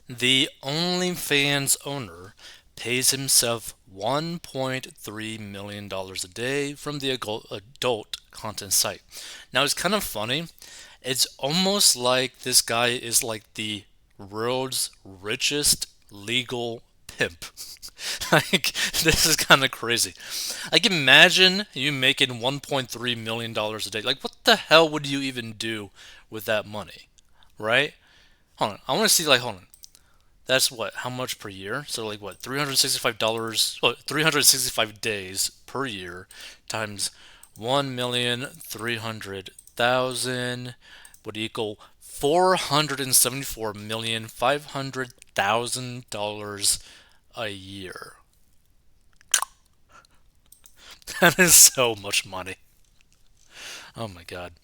The OnlyFans owner pays himself $1.3 million a day from the adult content site. Now, it's kind of funny. It's almost like this guy is like the world's richest legal pimp. Like, this is kind of crazy. Like, imagine you making $1.3 million a day. Like, what the hell would you even do with that money? Right? Hold on. I want to see, like, hold on. That's what? How much per year? So like what? $365. Oh, 365 days per year times 1,300,000 would equal $474,500,000 a year. That is so much money. Oh my god.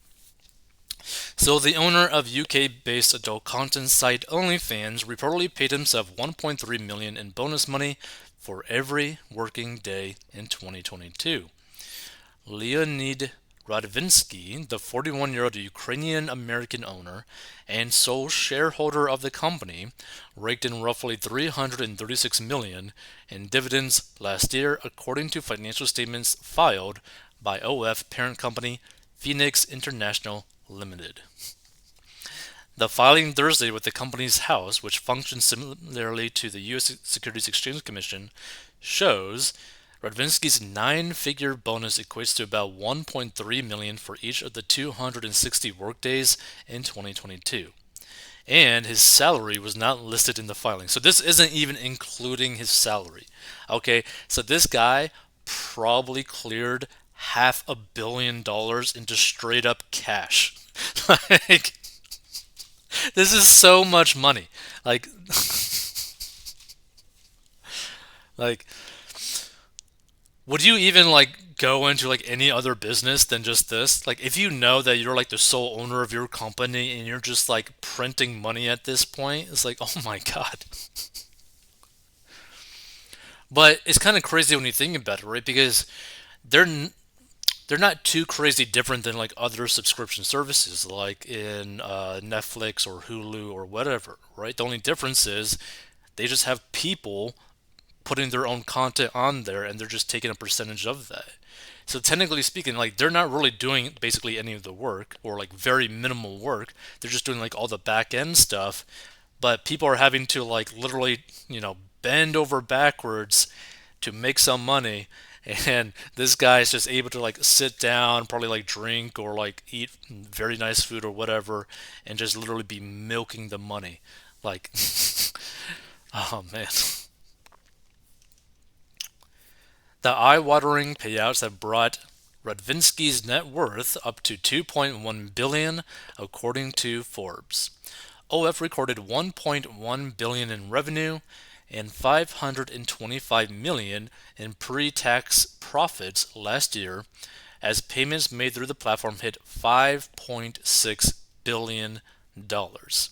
So the owner of UK-based adult content site OnlyFans reportedly paid himself 1.3 million in bonus money for every working day in 2022. Leonid Radvinsky, the 41-year-old Ukrainian-American owner and sole shareholder of the company, raked in roughly 336 million in dividends last year, according to financial statements filed by OF parent company Phoenix International Limited. The filing Thursday with the company's house, which functions similarly to the U.S. Securities Exchange Commission, shows Radvinsky's nine-figure bonus equates to about 1.3 million for each of the 260 workdays in 2022. And his salary was not listed in the filing. So this isn't even including his salary. Okay, so this guy probably cleared $500 million into straight up cash. Like, this is so much money. Like, like, would you even like go into like any other business than just this? Like, if you know that you're like the sole owner of your company and you're just like printing money at this point, it's like, oh my god. But it's kind of crazy when you think about it, right? Because they're they're not too crazy different than like other subscription services, like in Netflix or Hulu or whatever, right? The only difference is they just have people putting their own content on there and they're just taking a percentage of that. So technically speaking, like they're not really doing basically any of the work or like very minimal work. They're just doing like all the back end stuff, but people are having to like literally, bend over backwards to make some money. And this guy is just able to like sit down, probably like drink or like eat very nice food or whatever, and just literally be milking the money. Like, oh man. The eye-watering payouts have brought Radvinsky's net worth up to 2.1 billion dollars, according to Forbes. OF recorded 1.1 billion dollars in revenue and 525 million dollars in pre-tax profits last year, as payments made through the platform hit 5.6 billion dollars,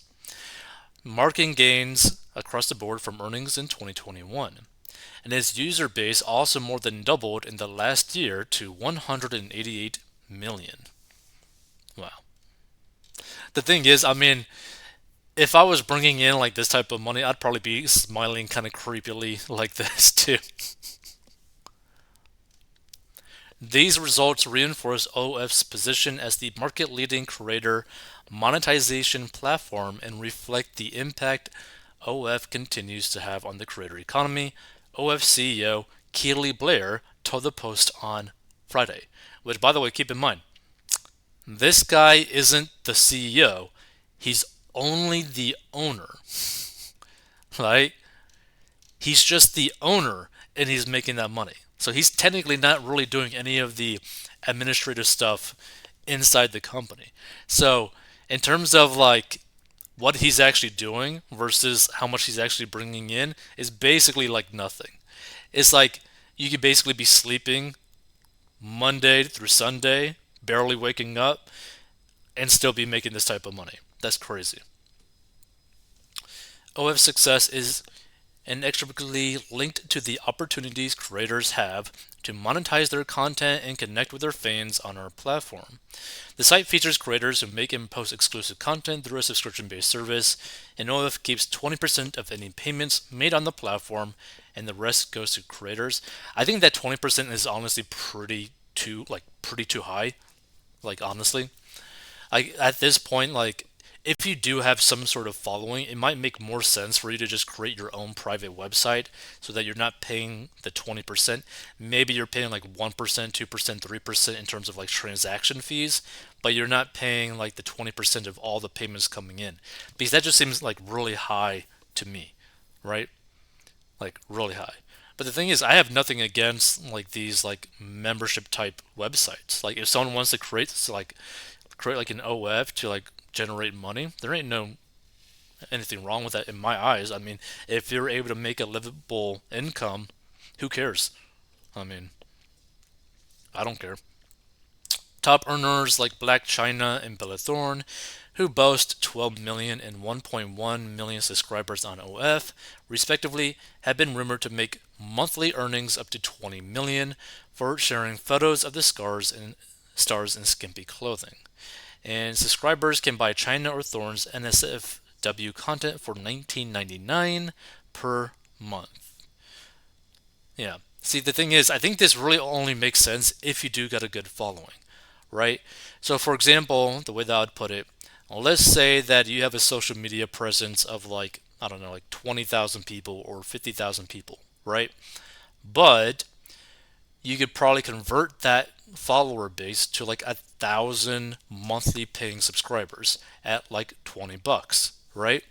marking gains across the board from earnings in 2021. And its user base also more than doubled in the last year to 188 million. Wow. The thing is, I mean, if I was bringing in like this type of money, I'd probably be smiling kind of creepily like this too. These results reinforce OF's position as the market leading creator monetization platform and reflect the impact OF continues to have on the creator economy, OF CEO Keely Blair told the Post on Friday. Which, by the way, keep in mind, this guy isn't the CEO, he's only the owner. Right? He's just the owner and he's making that money. So he's technically not really doing any of the administrative stuff inside the company. So, in terms of like what he's actually doing versus how much he's actually bringing in, is basically like nothing. It's like you could basically be sleeping Monday through Sunday, barely waking up, and still be making this type of money. That's crazy. OF's success is inextricably linked to the opportunities creators have to monetize their content and connect with their fans on our platform. The site features creators who make and post exclusive content through a subscription based service, and OF keeps 20% of any payments made on the platform, and the rest goes to creators. I think that 20% is honestly pretty too high. Like, honestly. At this point, like, if you do have some sort of following, it might make more sense for you to just create your own private website so that you're not paying the 20%. Maybe you're paying like 1%, 2%, 3% in terms of like transaction fees, but you're not paying like the 20% of all the payments coming in. Because that just seems like really high to me, right? Like really high. But the thing is, I have nothing against like these like membership type websites. Like if someone wants to create like an OF to like generate money, there ain't no anything wrong with that in my eyes. I mean, if you're able to make a livable income, who cares? I mean, I don't care. Top earners like Black China and Bella Thorne, who boast 12 million and 1.1 million subscribers on OF, respectively, have been rumored to make monthly earnings up to 20 million for sharing photos of the stars in skimpy clothing. And subscribers can buy China or Thorne's NSFW content for $19.99 per month. Yeah. See, the thing is, I think this really only makes sense if you do get a good following, right? So, for example, the way that I would put it, let's say that you have a social media presence of like, I don't know, like 20,000 people or 50,000 people, right? But you could probably convert that follower base to like 1,000 monthly paying subscribers at like $20, right?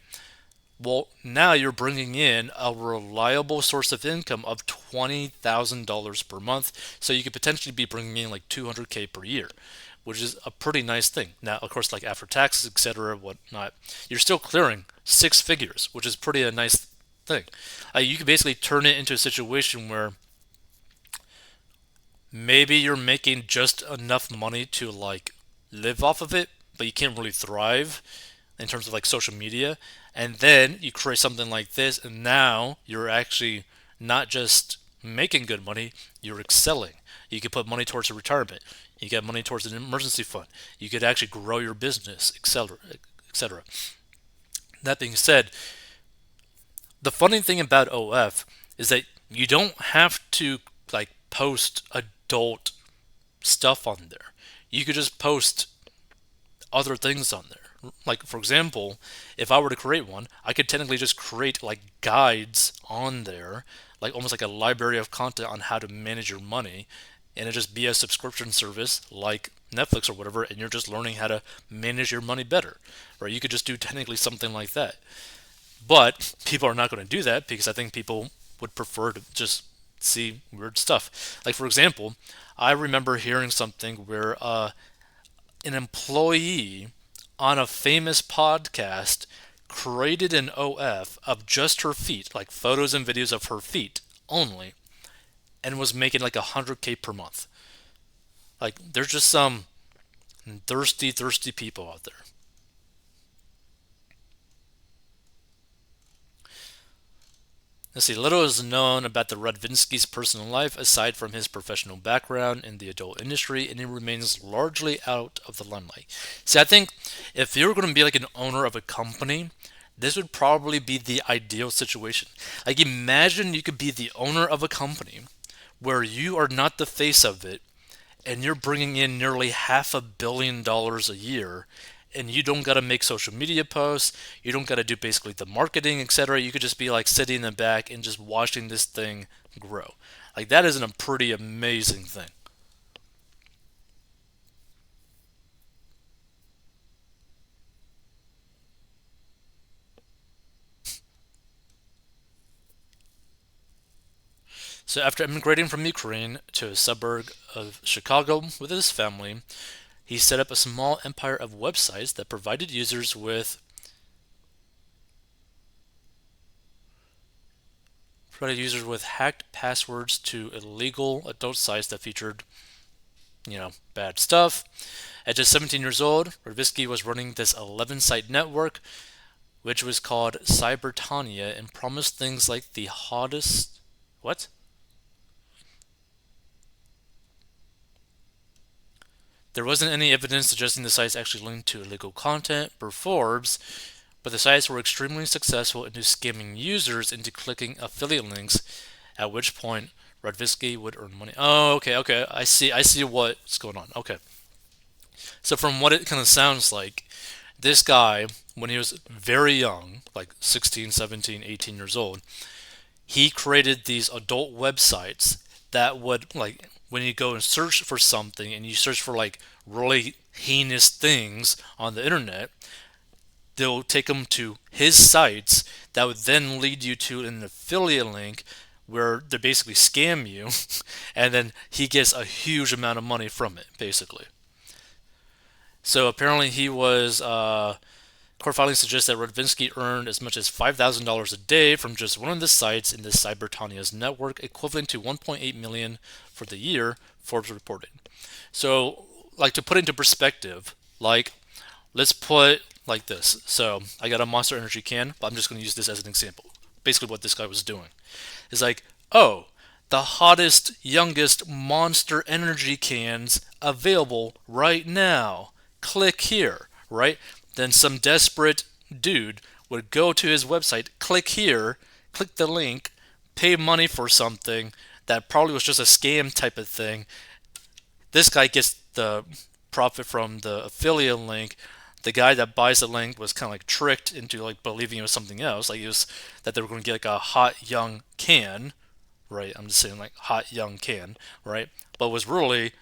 Well, now you're bringing in a reliable source of income of $20,000 per month, so you could potentially be bringing in like 200K per year, which is a pretty nice thing. Now, of course, like after taxes, etc., whatnot, you're still clearing six figures, which is pretty a nice thing. You could basically turn it into a situation where maybe you're making just enough money to like live off of it, but you can't really thrive in terms of like social media. And then you create something like this, and now you're actually not just making good money, you're excelling. You could put money towards a retirement. You get money towards an emergency fund. You could actually grow your business, etc., etc. That being said, the funny thing about OF is that you don't have to like post adult stuff on there. You could just post other things on there. Like for example, if I were to create one, I could technically just create like guides on there, like almost like a library of content on how to manage your money, and it just be a subscription service like Netflix or whatever, and you're just learning how to manage your money better. Or you could just do technically something like that. But people are not going to do that because I think people would prefer to just see weird stuff. Like for example, I remember hearing something where an employee on a famous podcast created an OF of just her feet, like photos and videos of her feet only, and was making like 100K per month. Like there's just some thirsty people out there. Let's see, little is known about the Radvinsky's personal life aside from his professional background in the adult industry, and he remains largely out of the limelight. See, I think if you're going to be like an owner of a company, this would probably be the ideal situation. Like, imagine you could be the owner of a company where you are not the face of it, and you're bringing in nearly $500 million a year, and you don't got to make social media posts, you don't got to do basically the marketing, etc. You could just be like sitting in the back and just watching this thing grow. Like that isn't a pretty amazing thing. So after immigrating from Ukraine to a suburb of Chicago with his family, he set up a small empire of websites that provided users with hacked passwords to illegal adult sites that featured, bad stuff. At just 17 years old, Revitsky was running this 11 site network which was called Cybertania and promised things like the hottest. What? There wasn't any evidence suggesting the sites actually linked to illegal content per Forbes, but the sites were extremely successful into scamming users into clicking affiliate links, at which point Radvitsky would earn money. Oh, okay, okay. I see what's going on. Okay. So from what it kind of sounds like, this guy, when he was very young, like 16, 17, 18 years old, he created these adult websites that would, like, when you go and search for something and you search for like really heinous things on the internet, they'll take them to his sites that would then lead you to an affiliate link where they basically scam you, and then he gets a huge amount of money from it, basically. So apparently he was. Court filings suggest that Radvinsky earned as much as $5,000 a day from just one of the sites in the Cybertania's network, equivalent to 1.8 million for the year. Forbes reported. So, like, to put into perspective, like, let's put like this. So I got a Monster Energy can, but I'm just going to use this as an example. Basically, what this guy was doing is like, oh, the hottest, youngest Monster Energy cans available right now. Click here, right? Then some desperate dude would go to his website, click here, click the link, pay money for something that probably was just a scam type of thing. This guy gets the profit from the affiliate link. The guy that buys the link was kind of like tricked into like believing it was something else, like it was that they were going to get like a hot young can, right? I'm just saying like hot young can, right? But was really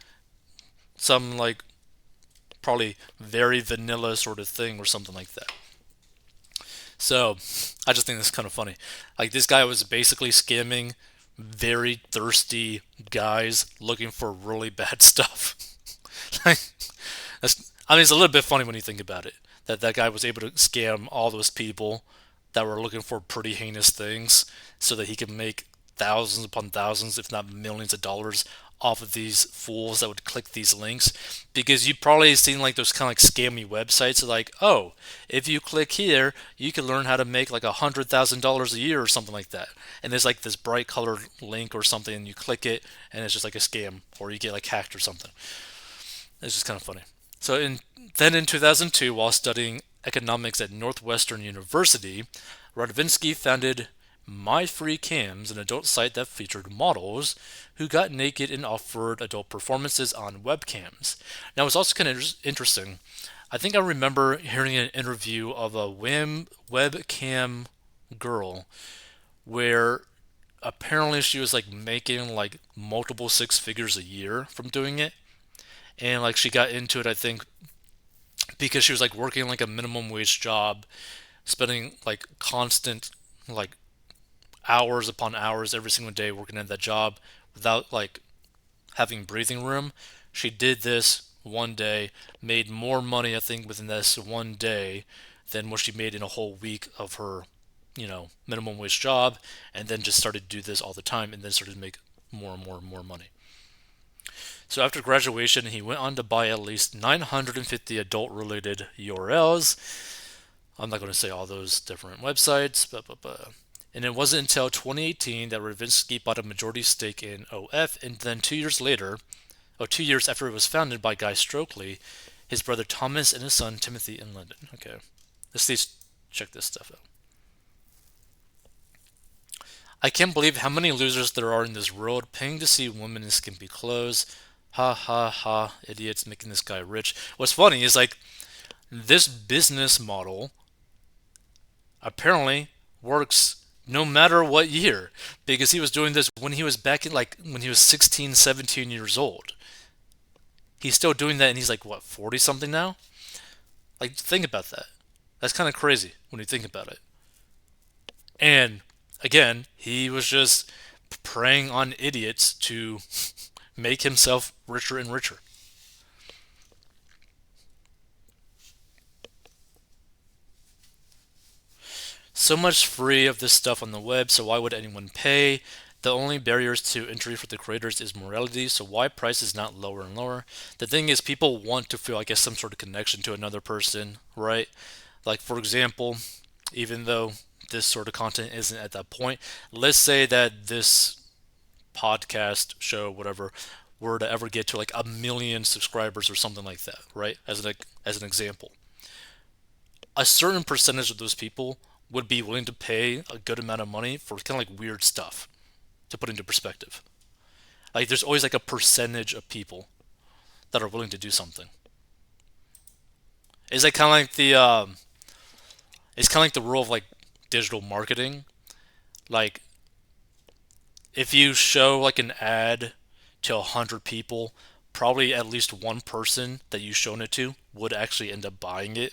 some like probably very vanilla sort of thing or something like that. So I just think that's kind of funny. Like this guy was basically scamming very thirsty guys looking for really bad stuff. Like, I mean, it's a little bit funny when you think about it. That guy was able to scam all those people that were looking for pretty heinous things, so that he could make thousands upon thousands, if not millions of dollars off of these fools that would click these links. Because you've probably seen like those kind of like scammy websites, like, oh, if you click here, you can learn how to make like $100,000 a year or something like that. And there's like this bright colored link or something, and you click it, and it's just like a scam, or you get like hacked or something. It's just kind of funny. So in 2002, while studying economics at Northwestern University, Radvinsky founded My Free Cams, an adult site that featured models who got naked and offered adult performances on webcams. Now, it's also kind of interesting. I think I remember hearing an interview of a webcam girl where apparently she was like making like multiple six figures a year from doing it. And like she got into it, I think, because she was like working like a minimum wage job, spending like constant like hours upon hours every single day working at that job without like having breathing room. She did this one day, made more money I think within this one day than what she made in a whole week of her, minimum wage job, and then just started to do this all the time and then started to make more and more and more money. So after graduation, he went on to buy at least 950 adult related URLs. I'm not going to say all those different websites, but. And it wasn't until 2018 that Ravinsky bought a majority stake in OF, and then 2 years later, 2 years after it was founded by Guy Stokely, his brother Thomas and his son Timothy in London. Okay, let's check this stuff out. I can't believe how many losers there are in this world, paying to see women in skimpy clothes. Ha ha ha, idiots making this guy rich. What's funny is like this business model apparently works no matter what year, because he was doing this when he was back in like when he was 16, 17 years old. He's still doing that and he's like what, 40 something now? Like think about that. That's kind of crazy when you think about it. And again, he was just preying on idiots to make himself richer and richer. So much free of this stuff on the web, so why would anyone pay? The only barriers to entry for the creators is morality, so why price is not lower and lower? The thing is, people want to feel, I guess, some sort of connection to another person, right? Like, for example, even though this sort of content isn't at that point. Let's say that this podcast show, whatever, were to ever get to like 1 million subscribers or something like that, right? As an example, a certain percentage of those people would be willing to pay a good amount of money for kind of like weird stuff. To put into perspective, like there's always like a percentage of people that are willing to do something. It's like kind of like the rule of like digital marketing. Like if you show like an ad to 100 people, probably at least one person that you've shown it to would actually end up buying it.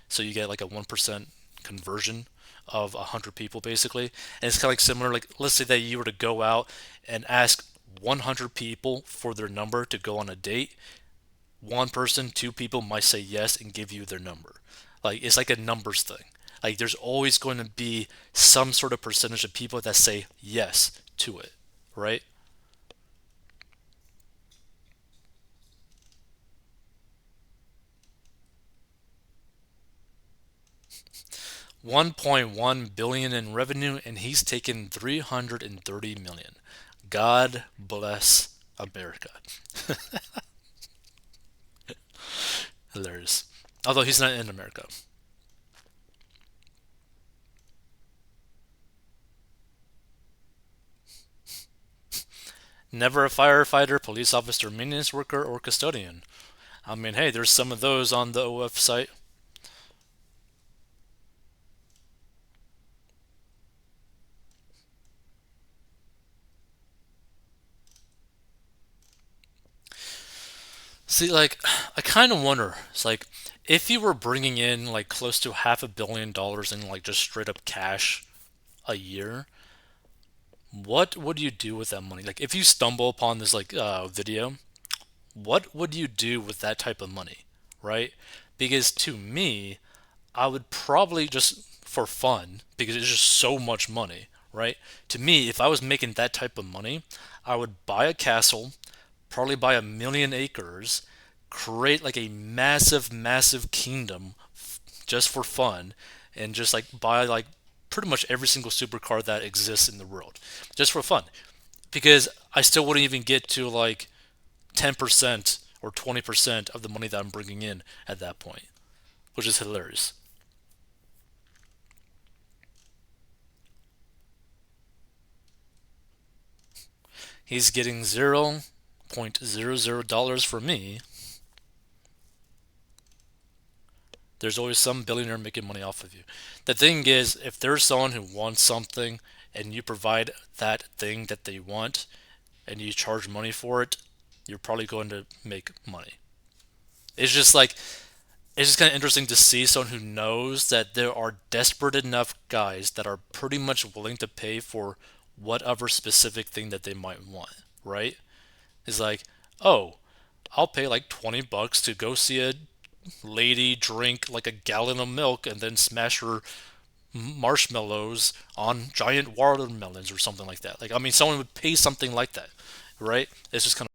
So you get like a 1% conversion of 100 people basically. And it's kind of like similar. Like let's say that you were to go out and ask 100 people for their number to go on a date. One person, two people might say yes and give you their number. Like it's like a numbers thing. Like there's always going to be some sort of percentage of people that say yes to it, right? 1.1 billion in revenue and he's taken 330 million. God bless America. Hilarious. Although he's not in America. Never a firefighter, police officer, maintenance worker, or custodian. I mean, hey, there's some of those on the OF site. See, like, I kind of wonder. It's like, if you were bringing in like close to $500 million in like just straight up cash a year, what would you do with that money? Like, if you stumble upon this like video, what would you do with that type of money, right? Because to me, I would probably just for fun, because it's just so much money, right? To me, if I was making that type of money, I would buy a castle, probably buy 1 million acres, create like a massive, massive kingdom just for fun, and just like buy like pretty much every single supercar that exists in the world just for fun. Because I still wouldn't even get to like 10% or 20% of the money that I'm bringing in at that point, which is hilarious. He's getting $0.00 from me. There's always some billionaire making money off of you. The thing is, if there's someone who wants something and you provide that thing that they want and you charge money for it, you're probably going to make money. It's just like it's just kind of interesting to see someone who knows that there are desperate enough guys that are pretty much willing to pay for whatever specific thing that they might want, right? It's like, oh, I'll pay like $20 to go see a lady drink like a gallon of milk and then smash her marshmallows on giant watermelons or something like that. Like, I mean, someone would pay something like that, right? It's just kind of